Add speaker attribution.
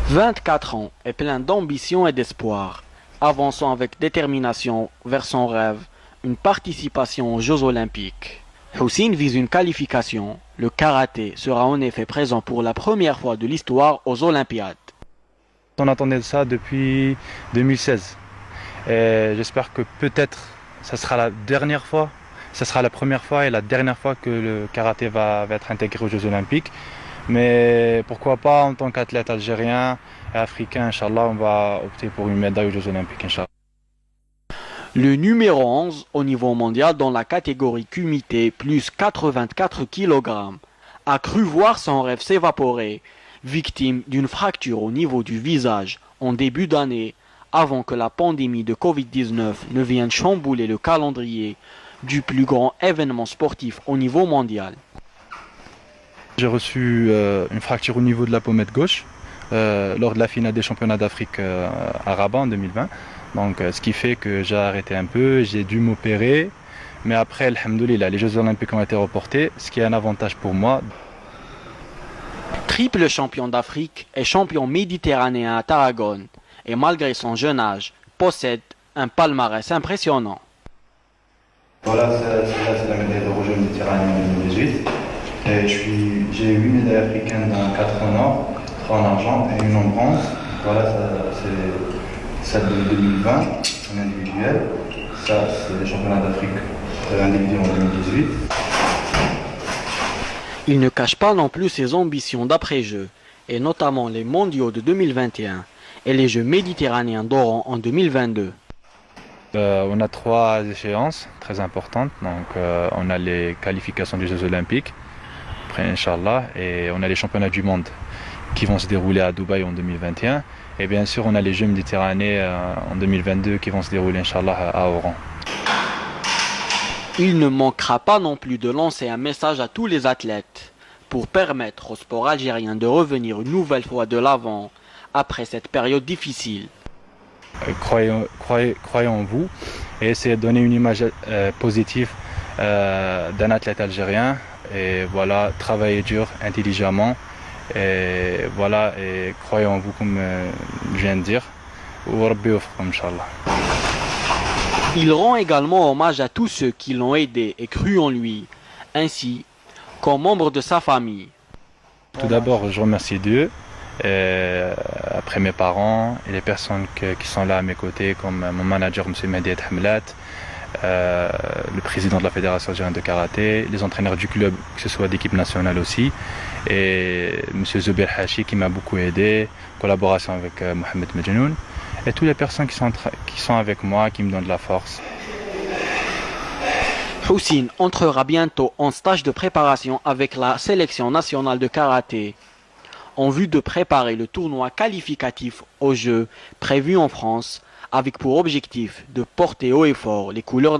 Speaker 1: 24 ans et plein d'ambition et d'espoir, avançant avec détermination vers son rêve, une participation aux Jeux Olympiques. Houssine vise une qualification. Le karaté sera en effet présent pour la première fois de l'histoire aux Olympiades.
Speaker 2: On attendait ça depuis 2016. Et j'espère que peut-être ça sera la dernière fois, ça sera la première fois et la dernière fois que le karaté va être intégré aux Jeux Olympiques. Mais pourquoi pas, en tant qu'athlète algérien et africain, Inch'Allah, on va opter pour une médaille aux Jeux Olympiques, Inch'Allah.
Speaker 1: Le numéro 11 au niveau mondial dans la catégorie kumité plus 84 kg a cru voir son rêve s'évaporer, victime d'une fracture au niveau du visage en début d'année, avant que la pandémie de Covid-19 ne vienne chambouler le calendrier du plus grand événement sportif au niveau mondial.
Speaker 2: J'ai reçu une fracture au niveau de la pommette gauche lors de la finale des championnats d'Afrique à Rabat en 2020. Donc, ce qui fait que j'ai arrêté un peu, j'ai dû m'opérer. Mais après, alhamdoulilah, les Jeux Olympiques ont été reportés, ce qui est un avantage pour moi.
Speaker 1: Triple champion d'Afrique et champion méditerranéen à Tarragone, et malgré son jeune âge, possède un palmarès impressionnant.
Speaker 2: Voilà, c'est la médaille d'or aux Jeux méditerranéens 2018. J'ai 8 médailles africaines dans 4 en or, 3 en argent et 1 en bronze. Voilà, c'est celle de 2020 en individuel. Ça, c'est les championnats d'Afrique individuels en 2018.
Speaker 1: Il ne cache pas non plus ses ambitions d'après-jeu, et notamment les mondiaux de 2021 et les Jeux méditerranéens d'Oran en 2022.
Speaker 2: On a 3 échéances très importantes. Donc, on a les qualifications des Jeux Olympiques, après Inch'Allah, et on a les championnats du monde qui vont se dérouler à Dubaï en 2021. Et bien sûr, on a les Jeux méditerranéens en 2022 qui vont se dérouler, Inch'Allah, à Oran.
Speaker 1: Il ne manquera pas non plus de lancer un message à tous les athlètes pour permettre au sport algérien de revenir une nouvelle fois de l'avant après cette période difficile.
Speaker 2: Croyez en vous et essayez de donner une image positive d'un athlète algérien. Et voilà, travaillez dur, intelligemment. Et voilà, et croyez en vous comme je viens de dire.
Speaker 1: Il rend également hommage à tous ceux qui l'ont aidé et cru en lui, ainsi qu'aux membres de sa famille.
Speaker 2: Tout d'abord, je remercie Dieu, après mes parents et les personnes qui sont là à mes côtés, comme mon manager, M. Mehdi Hamlat, le président de la Fédération algérienne de karaté, les entraîneurs du club, que ce soit d'équipe nationale aussi, et M. Zubair Hachi qui m'a beaucoup aidé, collaboration avec Mohamed Medjenoun, et toutes les personnes qui sont avec moi, qui me donnent de la force.
Speaker 1: Houssine entrera bientôt en stage de préparation avec la sélection nationale de karaté, en vue de préparer le tournoi qualificatif aux Jeux prévus en France, avec pour objectif de porter haut et fort les couleurs